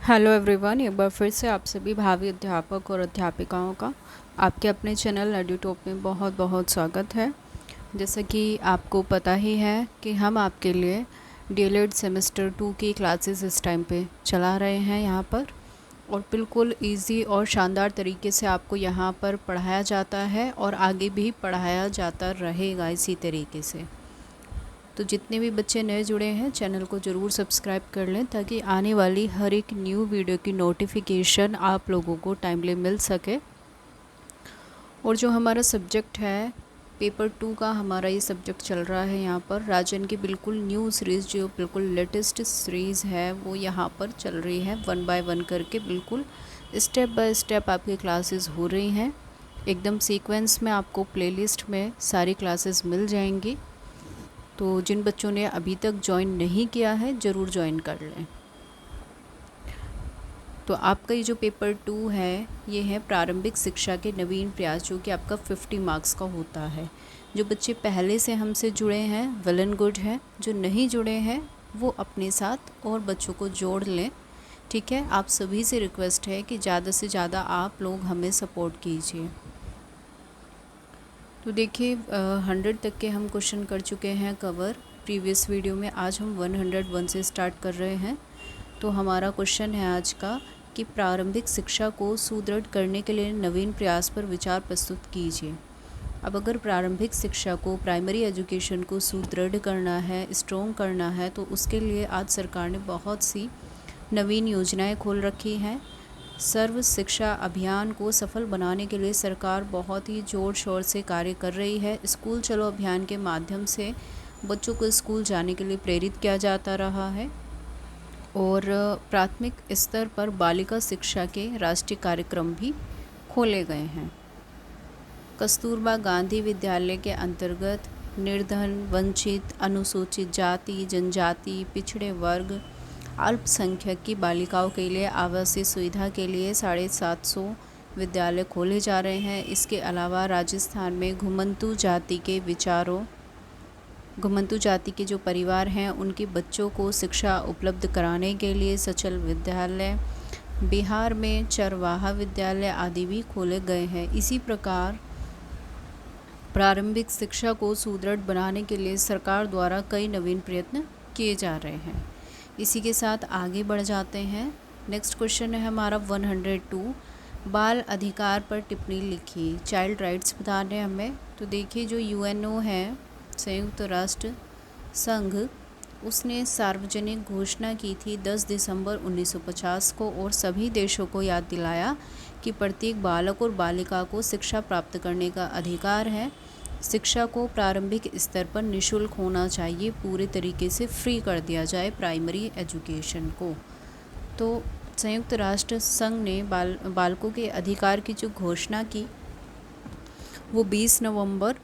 Hello everyone, एक बार फिर से आप सभी भावी अध्यापक और अध्यापिकाओं का आपके अपने चैनल एड्यूटॉप में बहुत बहुत स्वागत है। जैसा कि आपको पता ही है कि हम आपके लिए डीएलएड सेमेस्टर 2 की क्लासेस इस टाइम पे चला रहे हैं यहाँ पर, और बिल्कुल इजी और शानदार तरीके से आपको यहाँ पर पढ़ाया जाता है और आगे भी पढ़ाया जाता रहेगा इसी तरीके से। तो जितने भी बच्चे नए जुड़े हैं चैनल को ज़रूर सब्सक्राइब कर लें ताकि आने वाली हर एक न्यू वीडियो की नोटिफिकेशन आप लोगों को टाइमली मिल सके। और जो हमारा सब्जेक्ट है पेपर 2 का, हमारा ये सब्जेक्ट चल रहा है यहाँ पर राजन की बिल्कुल न्यू सीरीज़, जो बिल्कुल लेटेस्ट सीरीज़ है वो यहाँ पर चल रही है। 1 बाय 1 करके बिल्कुल स्टेप बाय स्टेप आपकी क्लासेस हो रही हैं। एकदम सीक्वेंस में आपको प्लेलिस्ट में सारी क्लासेस मिल जाएंगी। तो जिन बच्चों ने अभी तक ज्वाइन नहीं किया है ज़रूर ज्वाइन कर लें। तो आपका ये जो पेपर 2 है ये है प्रारंभिक शिक्षा के नवीन प्रयास, जो कि आपका 50 मार्क्स का होता है। जो बच्चे पहले से हमसे जुड़े हैं वेल एंड गुड है, जो नहीं जुड़े हैं वो अपने साथ और बच्चों को जोड़ लें। ठीक है, आप सभी से रिक्वेस्ट है कि ज़्यादा से ज़्यादा आप लोग हमें सपोर्ट कीजिए। तो देखिए 100 तक के हम क्वेश्चन कर चुके हैं कवर प्रीवियस वीडियो में। आज हम 101 से स्टार्ट कर रहे हैं। तो हमारा क्वेश्चन है आज का कि प्रारंभिक शिक्षा को सुदृढ़ करने के लिए नवीन प्रयास पर विचार प्रस्तुत कीजिए। अब अगर प्रारंभिक शिक्षा को, प्राइमरी एजुकेशन को सुदृढ़ करना है, स्ट्रॉन्ग करना है, तो उसके लिए आज सरकार ने बहुत सी नवीन योजनाएं खोल रखी हैं। सर्व शिक्षा अभियान को सफल बनाने के लिए सरकार बहुत ही ज़ोर शोर से कार्य कर रही है। स्कूल चलो अभियान के माध्यम से बच्चों को स्कूल जाने के लिए प्रेरित किया जाता रहा है, और प्राथमिक स्तर पर बालिका शिक्षा के राष्ट्रीय कार्यक्रम भी खोले गए हैं। कस्तूरबा गांधी विद्यालय के अंतर्गत निर्धन, वंचित, अनुसूचित जाति, जनजाति, पिछड़े वर्ग, अल्पसंख्यक की बालिकाओं के लिए आवासीय सुविधा के लिए 750 विद्यालय खोले जा रहे हैं। इसके अलावा राजस्थान में घुमंतू जाति के जो परिवार हैं उनके बच्चों को शिक्षा उपलब्ध कराने के लिए सचल विद्यालय, बिहार में चरवाहा विद्यालय आदि भी खोले गए हैं। इसी प्रकार प्रारंभिक शिक्षा को सुदृढ़ बनाने के लिए सरकार द्वारा कई नवीन प्रयत्न किए जा रहे हैं। इसी के साथ आगे बढ़ जाते हैं। नेक्स्ट क्वेश्चन है हमारा 102, बाल अधिकार पर टिप्पणी लिखिए। चाइल्ड राइट्स बताने हमें। तो देखिए जो यूएनओ है, संयुक्त राष्ट्र संघ, उसने सार्वजनिक घोषणा की थी 10 दिसंबर 1950 को, और सभी देशों को याद दिलाया कि प्रत्येक बालक और बालिका को शिक्षा प्राप्त करने का अधिकार है। शिक्षा को प्रारंभिक स्तर पर निःशुल्क होना चाहिए, पूरे तरीके से फ्री कर दिया जाए प्राइमरी एजुकेशन को। तो संयुक्त राष्ट्र संघ ने बालकों के अधिकार की जो घोषणा की वो 20 नवंबर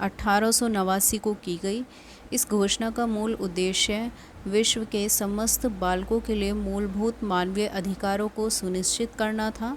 1889 को की गई। इस घोषणा का मूल उद्देश्य विश्व के समस्त बालकों के लिए मूलभूत मानवीय अधिकारों को सुनिश्चित करना था।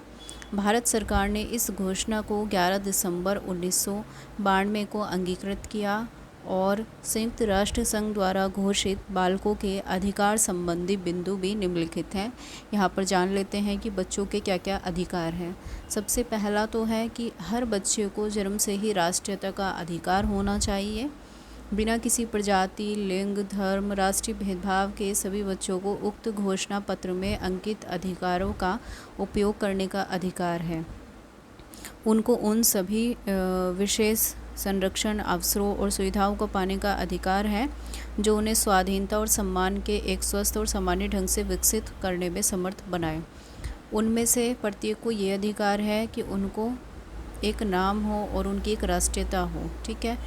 भारत सरकार ने इस घोषणा को 11 दिसंबर 1992 को अंगीकृत किया, और संयुक्त राष्ट्र संघ द्वारा घोषित बालकों के अधिकार संबंधी बिंदु भी निम्नलिखित हैं। यहाँ पर जान लेते हैं कि बच्चों के क्या क्या अधिकार हैं। सबसे पहला तो है कि हर बच्चे को जन्म से ही राष्ट्रीयता का अधिकार होना चाहिए। बिना किसी प्रजाति, लिंग, धर्म, राष्ट्रीय भेदभाव के सभी बच्चों को उक्त घोषणा पत्र में अंकित अधिकारों का उपयोग करने का अधिकार है। उनको उन सभी विशेष संरक्षण, अवसरों और सुविधाओं को पाने का अधिकार है जो उन्हें स्वाधीनता और सम्मान के एक स्वस्थ और सामान्य ढंग से विकसित करने में समर्थ बनाए। उनमें से प्रत्येक को ये अधिकार है कि उनको एक नाम हो और उनकी एक राष्ट्रीयता हो। ठीक है,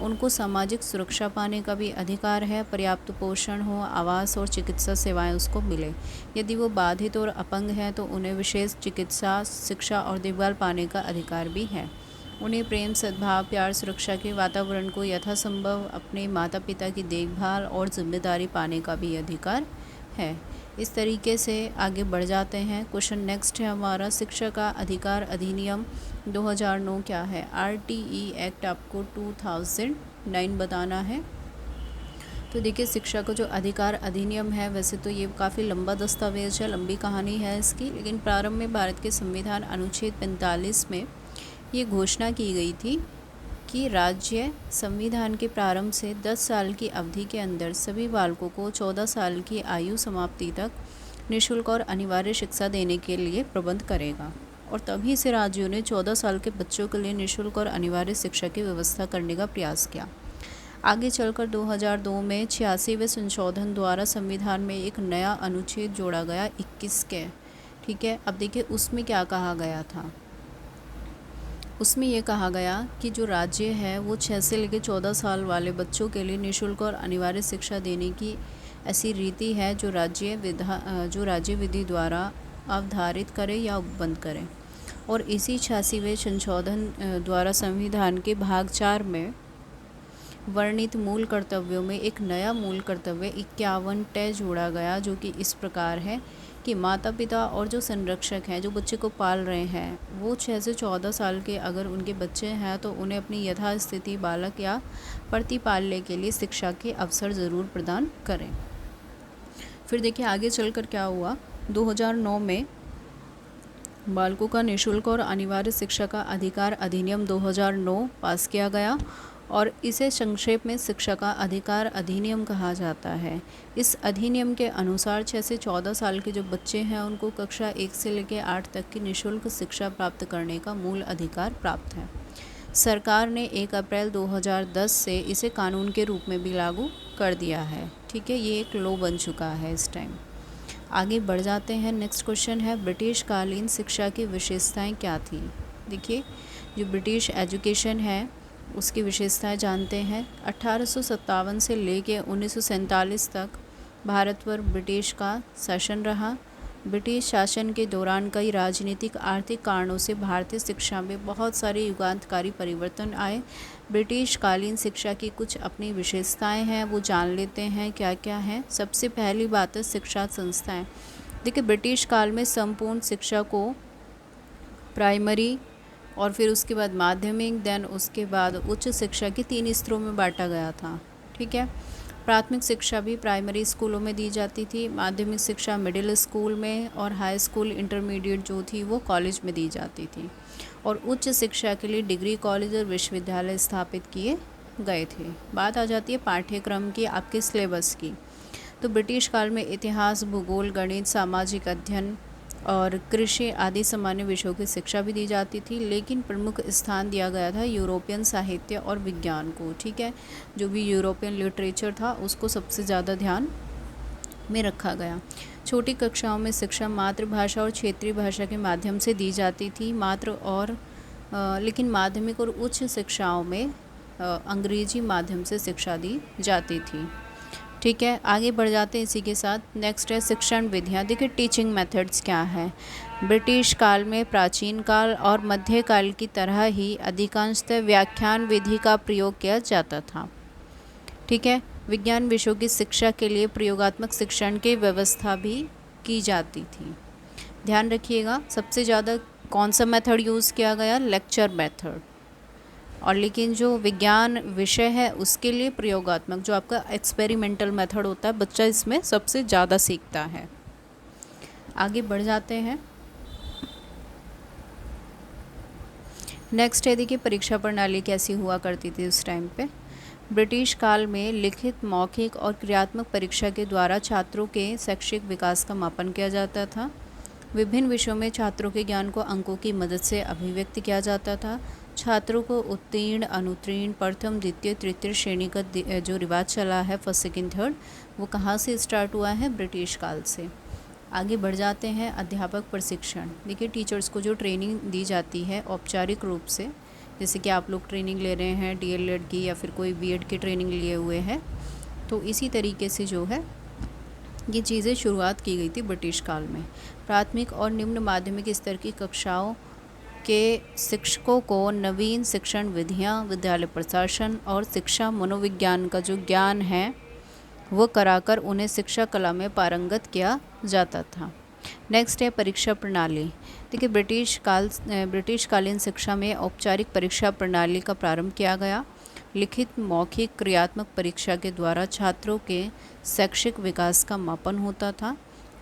उनको सामाजिक सुरक्षा पाने का भी अधिकार है, पर्याप्त पोषण हो, आवास और चिकित्सा सेवाएं उसको मिले। यदि वो बाधित और अपंग हैं तो उन्हें विशेष चिकित्सा, शिक्षा और देखभाल पाने का अधिकार भी है। उन्हें प्रेम, सद्भाव, प्यार, सुरक्षा के वातावरण को यथासंभव अपने माता पिता की देखभाल और जिम्मेदारी पाने का भी अधिकार है। इस तरीके से आगे बढ़ जाते हैं। क्वेश्चन नेक्स्ट है हमारा, शिक्षा का अधिकार अधिनियम 2009 क्या है? आरटीई एक्ट आपको 2009 बताना है। तो देखिए, शिक्षा का जो अधिकार अधिनियम है, वैसे तो ये काफ़ी लंबा दस्तावेज है, लंबी कहानी है इसकी, लेकिन प्रारंभ में भारत के संविधान अनुच्छेद 45 में ये घोषणा की गई थी कि राज्य संविधान के प्रारंभ से 10 साल की अवधि के अंदर सभी बालकों को 14 साल की आयु समाप्ति तक निःशुल्क और अनिवार्य शिक्षा देने के लिए प्रबंध करेगा। और तभी से राज्यों ने 14 साल के बच्चों के लिए निःशुल्क और अनिवार्य शिक्षा की व्यवस्था करने का प्रयास किया। आगे चलकर 2002 में 86वें संशोधन द्वारा संविधान में एक नया अनुच्छेद जोड़ा गया, 21 के। ठीक है, अब देखिए उसमें क्या कहा गया था। उसमें ये कहा गया कि जो राज्य है वो 6 से लेकर 14 साल वाले बच्चों के लिए निःशुल्क और अनिवार्य शिक्षा देने की ऐसी रीति है जो राज्य विधि द्वारा अवधारित करे या उपबंध करे। और इसी 86वें संशोधन द्वारा संविधान के भाग 4 में वर्णित मूल कर्तव्यों में एक नया मूल कर्तव्य 51 टय जोड़ा गया, जो कि इस प्रकार है कि माता पिता और जो संरक्षक हैं, जो बच्चे को पाल रहे हैं, वो 6 से 14 साल के अगर उनके बच्चे हैं तो उन्हें अपनी यथास्थिति बालक या प्रतिपाल्य के लिए शिक्षा के अवसर ज़रूर प्रदान करें। फिर देखिए आगे चलकर क्या हुआ। 2009 में बालकों का निःशुल्क और अनिवार्य शिक्षा का अधिकार अधिनियम 2009 पास किया गया और इसे संक्षेप में शिक्षा का अधिकार अधिनियम कहा जाता है। इस अधिनियम के अनुसार 6 से 14 साल के जो बच्चे हैं उनको कक्षा 1 से लेकर 8 तक की निःशुल्क शिक्षा प्राप्त करने का मूल अधिकार प्राप्त है। सरकार ने 1 अप्रैल 2010 से इसे कानून के रूप में भी लागू कर दिया है। ठीक है, ये एक लॉ बन चुका है इस टाइम। आगे बढ़ जाते हैं। नेक्स्ट क्वेश्चन है, ब्रिटिश कालीन शिक्षा की विशेषताएं क्या थी। देखिए, जो ब्रिटिश एजुकेशन है उसकी विशेषताएं जानते हैं। 1857 से लेकर 1947 तक भारत पर ब्रिटिश का शासन रहा। ब्रिटिश शासन के दौरान कई राजनीतिक आर्थिक कारणों से भारतीय शिक्षा में बहुत सारे युगांतकारी परिवर्तन आए। ब्रिटिश कालीन शिक्षा की कुछ अपनी विशेषताएं हैं, वो जान लेते हैं क्या क्या हैं। सबसे पहली बात है शिक्षा संस्थाएं। देखिए, ब्रिटिश काल में संपूर्ण शिक्षा को प्राइमरी और फिर उसके बाद माध्यमिक, देन उसके बाद उच्च शिक्षा के 3 स्तरों में बांटा गया था। ठीक है, प्राथमिक शिक्षा भी प्राइमरी स्कूलों में दी जाती थी, माध्यमिक शिक्षा मिडिल स्कूल में, और हाई स्कूल इंटरमीडिएट जो थी वो कॉलेज में दी जाती थी। और उच्च शिक्षा के लिए डिग्री कॉलेज और विश्वविद्यालय स्थापित किए गए थे। बात आ जाती है पाठ्यक्रम की, आपके सिलेबस की। तो ब्रिटिश काल में इतिहास, भूगोल, गणित, सामाजिक अध्ययन और कृषि आदि सामान्य विषयों की शिक्षा भी दी जाती थी, लेकिन प्रमुख स्थान दिया गया था यूरोपियन साहित्य और विज्ञान को। ठीक है, जो भी यूरोपियन लिटरेचर था उसको सबसे ज़्यादा ध्यान में रखा गया। छोटी कक्षाओं में शिक्षा मातृभाषा और क्षेत्रीय भाषा के माध्यम से दी जाती थी। लेकिन माध्यमिक और उच्च शिक्षाओं में अंग्रेजी माध्यम से शिक्षा दी जाती थी। ठीक है, आगे बढ़ जाते हैं इसी के साथ। नेक्स्ट है शिक्षण विधियाँ। देखिए, टीचिंग मेथड्स क्या है। ब्रिटिश काल में प्राचीन काल और मध्यकाल की तरह ही अधिकांशतः व्याख्यान विधि का प्रयोग किया जाता था। ठीक है, विज्ञान विषयों की शिक्षा के लिए प्रयोगात्मक शिक्षण की व्यवस्था भी की जाती थी। ध्यान रखिएगा, सबसे ज़्यादा कौन सा मेथड यूज़ किया गया, लेक्चर मेथड। और लेकिन जो विज्ञान विषय है उसके लिए प्रयोगात्मक, जो आपका एक्सपेरिमेंटल मेथड होता है, बच्चा इसमें सबसे ज़्यादा सीखता है। आगे बढ़ जाते हैं। नेक्स्ट है, देखिए परीक्षा प्रणाली कैसी हुआ करती थी उस टाइम पे। ब्रिटिश काल में लिखित, मौखिक और क्रियात्मक परीक्षा के द्वारा छात्रों के शैक्षिक विकास का मापन किया जाता था। विभिन्न विषयों में छात्रों के ज्ञान को अंकों की मदद से अभिव्यक्त किया जाता था। छात्रों को उत्तीर्ण, अनुत्तीर्ण, प्रथम, द्वितीय, तृतीय श्रेणी का जो रिवाज चला है, फर्स्ट, सेकंड, थर्ड, वो कहाँ से स्टार्ट हुआ है, ब्रिटिश काल से। आगे बढ़ जाते हैं। अध्यापक प्रशिक्षण। देखिए, टीचर्स को जो ट्रेनिंग दी जाती है औपचारिक रूप से, जैसे कि आप लोग ट्रेनिंग ले रहे हैं डीएलएड की या फिर कोई बीएड की ट्रेनिंग लिए हुए हैं, तो इसी तरीके से जो है ये चीज़ें शुरुआत की गई थी ब्रिटिश काल में। प्राथमिक और निम्न माध्यमिक स्तर की कक्षाओं के शिक्षकों को नवीन शिक्षण विधियां, विद्यालय प्रशासन और शिक्षा मनोविज्ञान का जो ज्ञान है वो कराकर उन्हें शिक्षा कला में पारंगत किया जाता था। नेक्स्ट है परीक्षा प्रणाली। देखिए, ब्रिटिश कालीन शिक्षा में औपचारिक परीक्षा प्रणाली का प्रारंभ किया गया। लिखित मौखिक क्रियात्मक परीक्षा के द्वारा छात्रों के शैक्षिक विकास का मापन होता था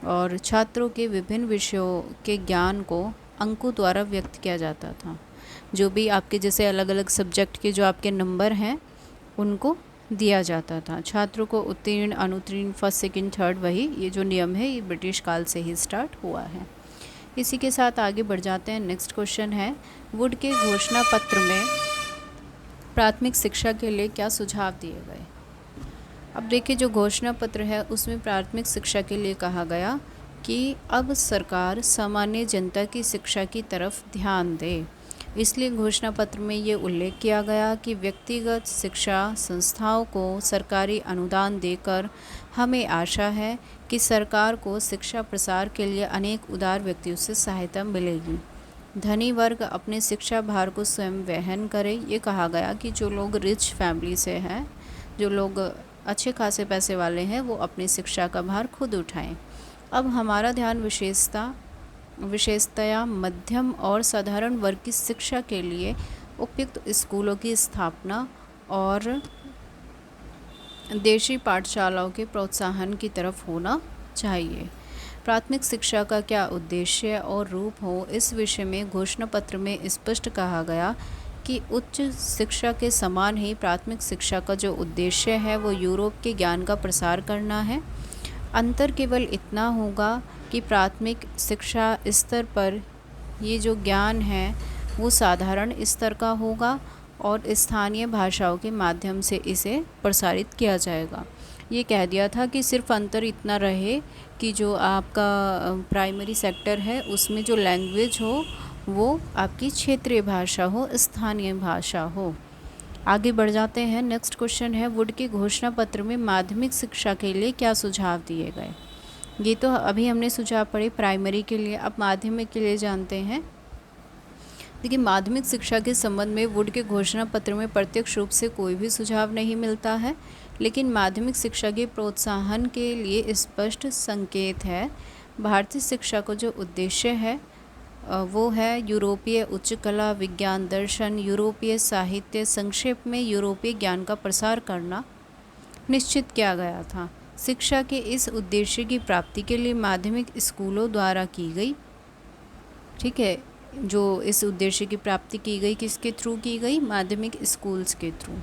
और छात्रों के विभिन्न विषयों के ज्ञान को अंकों द्वारा व्यक्त किया जाता था। जो भी आपके जैसे अलग अलग सब्जेक्ट के जो आपके नंबर हैं उनको दिया जाता था। छात्रों को उत्तीर्ण, अनुत्तीर्ण, फर्स्ट, सेकंड, थर्ड, वही ये जो नियम है ये ब्रिटिश काल से ही स्टार्ट हुआ है। इसी के साथ आगे बढ़ जाते हैं। नेक्स्ट क्वेश्चन है, वुड के घोषणा पत्र में प्राथमिक शिक्षा के लिए क्या सुझाव दिए गए। अब देखिए, जो घोषणा पत्र है उसमें प्राथमिक शिक्षा के लिए कहा गया कि अब सरकार सामान्य जनता की शिक्षा की तरफ ध्यान दे। इसलिए घोषणा पत्र में ये उल्लेख किया गया कि व्यक्तिगत शिक्षा संस्थाओं को सरकारी अनुदान देकर हमें आशा है कि सरकार को शिक्षा प्रसार के लिए अनेक उदार व्यक्तियों से सहायता मिलेगी। धनी वर्ग अपने शिक्षा भार को स्वयं वहन करे। ये कहा गया कि जो लोग रिच फैमिली से हैं, जो लोग अच्छे खासे पैसे वाले हैं, वो अपनी शिक्षा का भार खुद उठाएं। अब हमारा ध्यान विशेषतया मध्यम और साधारण वर्ग की शिक्षा के लिए उपयुक्त स्कूलों की स्थापना और देशी पाठशालाओं के प्रोत्साहन की तरफ होना चाहिए। प्राथमिक शिक्षा का क्या उद्देश्य और रूप हो, इस विषय में घोषणा पत्र में स्पष्ट कहा गया कि उच्च शिक्षा के समान ही प्राथमिक शिक्षा का जो उद्देश्य है वो यूरोप के ज्ञान का प्रसार करना है। अंतर केवल इतना होगा कि प्राथमिक शिक्षा स्तर पर ये जो ज्ञान है वो साधारण स्तर का होगा और स्थानीय भाषाओं के माध्यम से इसे प्रसारित किया जाएगा। ये कह दिया था कि सिर्फ अंतर इतना रहे कि जो आपका प्राइमरी सेक्टर है उसमें जो लैंग्वेज हो वो आपकी क्षेत्रीय भाषा हो, स्थानीय भाषा हो। आगे बढ़ जाते हैं। नेक्स्ट क्वेश्चन है, वुड के घोषणा पत्र में माध्यमिक शिक्षा के लिए क्या सुझाव दिए गए। ये तो अभी हमने सुझाव पढ़े प्राइमरी के लिए, अब माध्यमिक के लिए जानते हैं। देखिए, माध्यमिक शिक्षा के संबंध में वुड के घोषणा पत्र में प्रत्यक्ष रूप से कोई भी सुझाव नहीं मिलता है, लेकिन माध्यमिक शिक्षा के प्रोत्साहन के लिए स्पष्ट संकेत है। भारतीय शिक्षा का जो उद्देश्य है वो है यूरोपीय उच्च कला, विज्ञान, दर्शन, यूरोपीय साहित्य, संक्षेप में यूरोपीय ज्ञान का प्रसार करना निश्चित किया गया था। शिक्षा के इस उद्देश्य की प्राप्ति के लिए माध्यमिक स्कूलों द्वारा की गई, ठीक है, जो इस उद्देश्य की प्राप्ति की गई किसके थ्रू की गई, माध्यमिक स्कूल्स के थ्रू,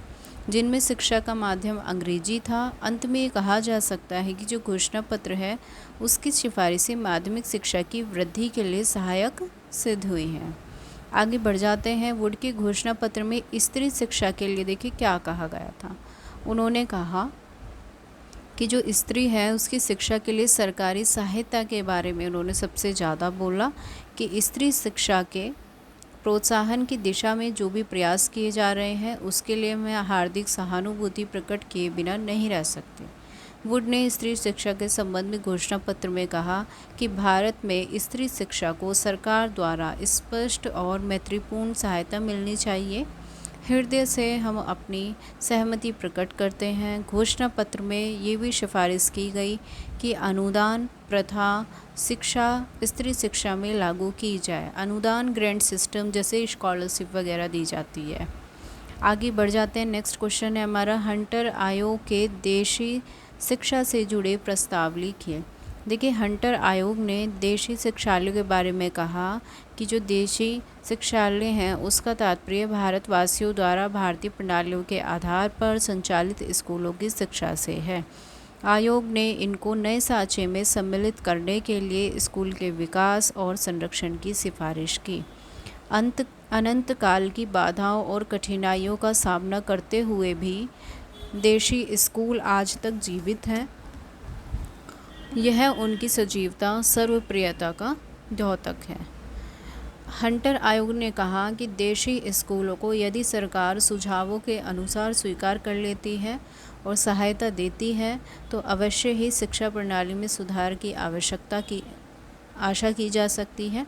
जिनमें शिक्षा का माध्यम अंग्रेजी था। अंत में ये कहा जा सकता है कि जो घोषणा पत्र है उसकी सिफारिशें माध्यमिक शिक्षा की वृद्धि के लिए सहायक सिद्ध हुई हैं। आगे बढ़ जाते हैं। वुड के घोषणा पत्र में स्त्री शिक्षा के लिए देखिए क्या कहा गया था। उन्होंने कहा कि जो स्त्री है उसकी शिक्षा के लिए सरकारी सहायता के बारे में उन्होंने सबसे ज़्यादा बोला कि स्त्री शिक्षा के प्रोत्साहन की दिशा में जो भी प्रयास किए जा रहे हैं उसके लिए मैं हार्दिक सहानुभूति प्रकट किए बिना नहीं रह सकती। वुड ने स्त्री शिक्षा के संबंध में घोषणा पत्र में कहा कि भारत में स्त्री शिक्षा को सरकार द्वारा स्पष्ट और मैत्रीपूर्ण सहायता मिलनी चाहिए। हृदय से हम अपनी सहमति प्रकट करते हैं। घोषणा पत्र में ये भी सिफारिश की गई कि अनुदान प्रथा शिक्षा स्त्री शिक्षा में लागू की जाए। अनुदान ग्रांट सिस्टम जैसे स्कॉलरशिप वगैरह दी जाती है। आगे बढ़ जाते हैं। नेक्स्ट क्वेश्चन है हमारा, हंटर आयोग के देशी शिक्षा से जुड़े प्रस्ताव लिखिए। देखिए, हंटर आयोग ने देशी शिक्षालयों के बारे में कहा कि जो देशी शिक्षालय हैं उसका तात्पर्य भारतवासियों द्वारा भारतीय प्रणालियों के आधार पर संचालित स्कूलों की शिक्षा से है। आयोग ने इनको नए साँचे में सम्मिलित करने के लिए स्कूल के विकास और संरक्षण की सिफारिश की। अनंत काल की बाधाओं और कठिनाइयों का सामना करते हुए भी देशी स्कूल आज तक जीवित हैं। यह उनकी सजीवता सर्वप्रियता का द्योतक है। हंटर आयोग ने कहा कि देशी स्कूलों को यदि सरकार सुझावों के अनुसार स्वीकार कर लेती है और सहायता देती है तो अवश्य ही शिक्षा प्रणाली में सुधार की आवश्यकता की आशा की जा सकती है।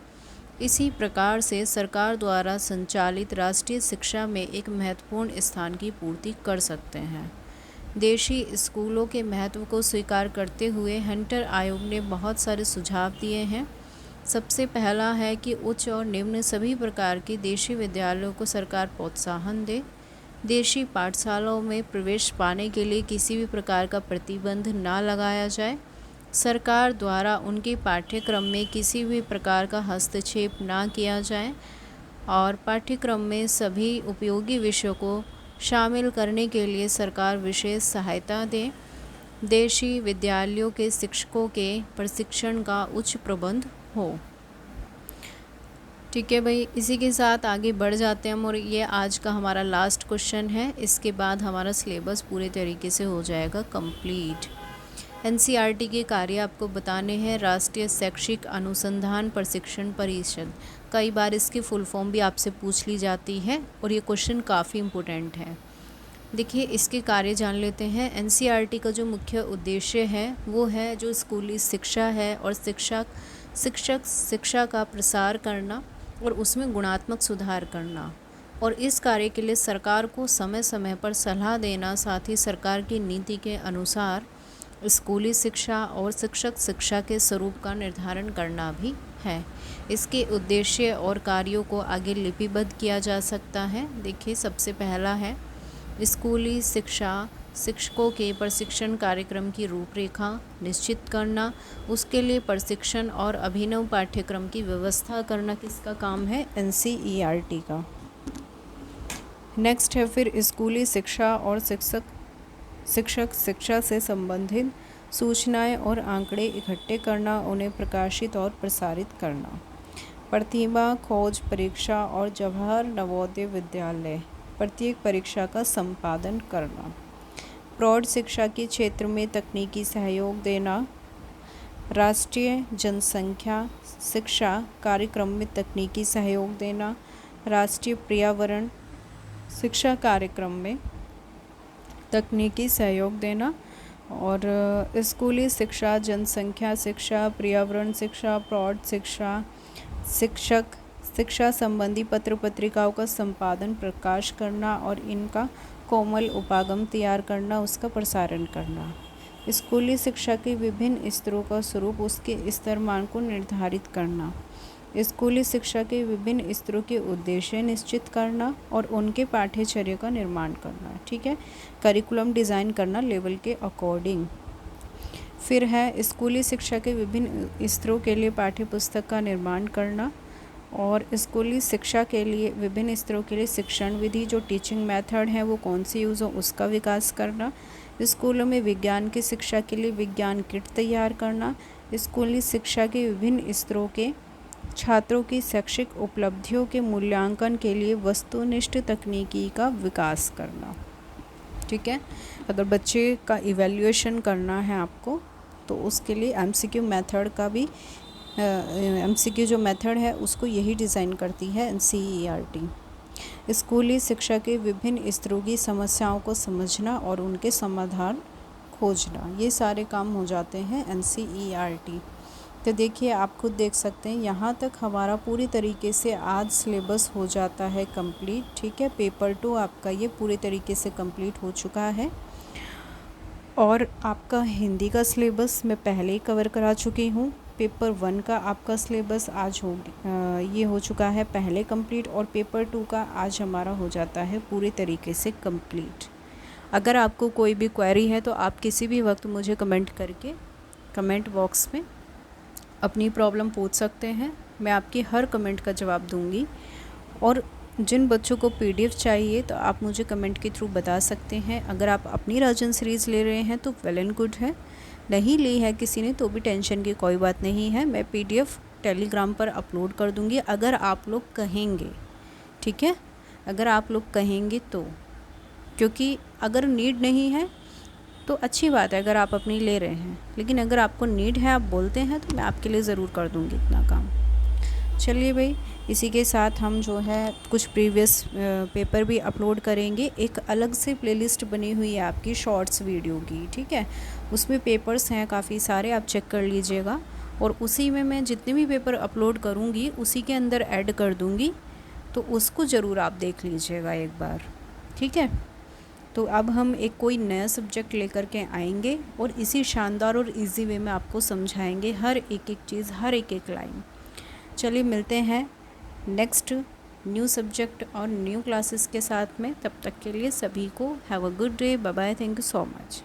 इसी प्रकार से सरकार द्वारा संचालित राष्ट्रीय शिक्षा में एक महत्वपूर्ण स्थान की पूर्ति कर सकते हैं। देशी स्कूलों के महत्व को स्वीकार करते हुए हंटर आयोग ने बहुत सारे सुझाव दिए हैं। सबसे पहला है कि उच्च और निम्न सभी प्रकार के देशी विद्यालयों को सरकार प्रोत्साहन दे। देशी पाठशालाओं में प्रवेश पाने के लिए किसी भी प्रकार का प्रतिबंध ना लगाया जाए। सरकार द्वारा उनके पाठ्यक्रम में किसी भी प्रकार का हस्तक्षेप ना किया जाए और पाठ्यक्रम में सभी उपयोगी विषयों को शामिल करने के लिए सरकार विशेष सहायता दे। देशी विद्यालयों के शिक्षकों के प्रशिक्षण का उच्च प्रबंध हो। ठीक है भाई, इसी के साथ आगे बढ़ जाते हैं हम और ये आज का हमारा लास्ट क्वेश्चन है। इसके बाद हमारा सिलेबस पूरे तरीके से हो जाएगा कंप्लीट। एनसीईआरटी के कार्य आपको बताने हैं। राष्ट्रीय शैक्षिक अनुसंधान प्रशिक्षण परिषद, कई बार इसकी फुल फॉर्म भी आपसे पूछ ली जाती है और ये क्वेश्चन काफ़ी इम्पोर्टेंट है। देखिए, इसके कार्य जान लेते हैं। एनसीईआरटी का जो मुख्य उद्देश्य है वो है जो स्कूली शिक्षा है और शिक्षा का प्रसार करना और उसमें गुणात्मक सुधार करना, और इस कार्य के लिए सरकार को समय समय पर सलाह देना, साथ ही सरकार की नीति के अनुसार स्कूली शिक्षा और शिक्षा के स्वरूप का निर्धारण करना भी है। इसके उद्देश्य और कार्यों को आगे लिपिबद्ध किया जा सकता है। देखिए, सबसे पहला है स्कूली शिक्षा, शिक्षकों के प्रशिक्षण कार्यक्रम की रूपरेखा निश्चित करना, उसके लिए प्रशिक्षण और अभिनव पाठ्यक्रम की व्यवस्था करना किसका काम है? एनसीईआरटी का। नेक्स्ट है फिर स्कूली शिक्षा और शिक्षा से संबंधित सूचनाएं और आंकड़े इकट्ठे करना, उन्हें प्रकाशित और प्रसारित करना। प्रतिभा खोज परीक्षा और जवाहर नवोदय विद्यालय प्रत्येक परीक्षा का संपादन करना। प्रौढ़ शिक्षा के क्षेत्र में तकनीकी सहयोग देना। राष्ट्रीय जनसंख्या शिक्षा कार्यक्रम में तकनीकी सहयोग देना। राष्ट्रीय पर्यावरण शिक्षा कार्यक्रम में तकनीकी सहयोग देना। और स्कूली शिक्षा, जनसंख्या शिक्षा, पर्यावरण शिक्षा, प्रौढ़ शिक्षा, शिक्षा संबंधी पत्र पत्रिकाओं का संपादन प्रकाश करना और इनका कोमल उपागम तैयार करना, उसका प्रसारण करना। स्कूली शिक्षा के विभिन्न स्तरों का स्वरूप, उसके स्तरमान को निर्धारित करना। स्कूली शिक्षा के विभिन्न स्तरों के उद्देश्य निश्चित करना और उनके पाठ्यचर्या का निर्माण करना। ठीक है, करिकुलम डिज़ाइन करना लेवल के अकॉर्डिंग। फिर है स्कूली शिक्षा के विभिन्न स्तरों के लिए पाठ्य पुस्तक का निर्माण करना और स्कूली शिक्षा के लिए विभिन्न स्तरों के लिए शिक्षण विधि, जो टीचिंग मेथड है वो कौन सी यूज़ हो, उसका विकास करना। स्कूलों में विज्ञान की शिक्षा के लिए विज्ञान किट तैयार करना। स्कूली शिक्षा के विभिन्न स्तरों के छात्रों की शैक्षिक उपलब्धियों के मूल्यांकन के लिए वस्तुनिष्ठ तकनीकी का विकास करना। ठीक है, अगर बच्चे का इवैल्यूएशन करना है आपको तो उसके लिए एमसीक्यू मेथड का भी एमसीक्यू जो मेथड है उसको यही डिज़ाइन करती है एनसीईआरटी। स्कूली शिक्षा के विभिन्न स्तरों की समस्याओं को समझना और उनके समाधान खोजना, ये सारे काम हो जाते हैं एनसीईआरटी। तो देखिए, आप खुद देख सकते हैं यहाँ तक हमारा पूरी तरीके से आज सिलेबस हो जाता है कंप्लीट। ठीक है, पेपर 2 आपका ये पूरी तरीके से कंप्लीट हो चुका है और आपका हिंदी का सिलेबस मैं पहले ही कवर करा चुकी हूँ। पेपर 1 का आपका सिलेबस आज ये हो चुका है पहले कंप्लीट और पेपर 2 का आज हमारा हो जाता है पूरी तरीके से कंप्लीट। अगर आपको कोई भी क्वेरी है तो आप किसी भी वक्त मुझे कमेंट करके कमेंट बॉक्स में अपनी प्रॉब्लम पूछ सकते हैं, मैं आपकी हर कमेंट का जवाब दूंगी। और जिन बच्चों को पीडीएफ चाहिए तो आप मुझे कमेंट के थ्रू बता सकते हैं। अगर आप अपनी राजन सीरीज़ ले रहे हैं तो वेल एंड गुड है, नहीं ली है किसी ने तो भी टेंशन की कोई बात नहीं है, मैं पीडीएफ टेलीग्राम पर अपलोड कर दूंगी अगर आप लोग कहेंगे। ठीक है, अगर आप लोग कहेंगे तो, क्योंकि अगर नीड नहीं है तो अच्छी बात है अगर आप अपनी ले रहे हैं, लेकिन अगर आपको नीड है, आप बोलते हैं, तो मैं आपके लिए ज़रूर कर दूंगी इतना काम। चलिए भाई, इसी के साथ हम जो है कुछ प्रीवियस पेपर भी अपलोड करेंगे। एक अलग से प्लेलिस्ट बनी हुई है आपकी शॉर्ट्स वीडियो की। ठीक है, उसमें पेपर्स हैं काफ़ी सारे, आप चेक कर लीजिएगा और उसी में मैं जितने भी पेपर अपलोड करूँगी उसी के अंदर ऐड कर दूँगी, तो उसको ज़रूर आप देख लीजिएगा एक बार। ठीक है, तो अब हम एक कोई नया सब्जेक्ट लेकर के आएंगे और इसी शानदार और इजी वे में आपको समझाएंगे हर एक चीज़, हर एक लाइन। चलिए मिलते हैं नेक्स्ट न्यू सब्जेक्ट और न्यू क्लासेस के साथ में। तब तक के लिए सभी को have a good day, bye bye, thank you so much.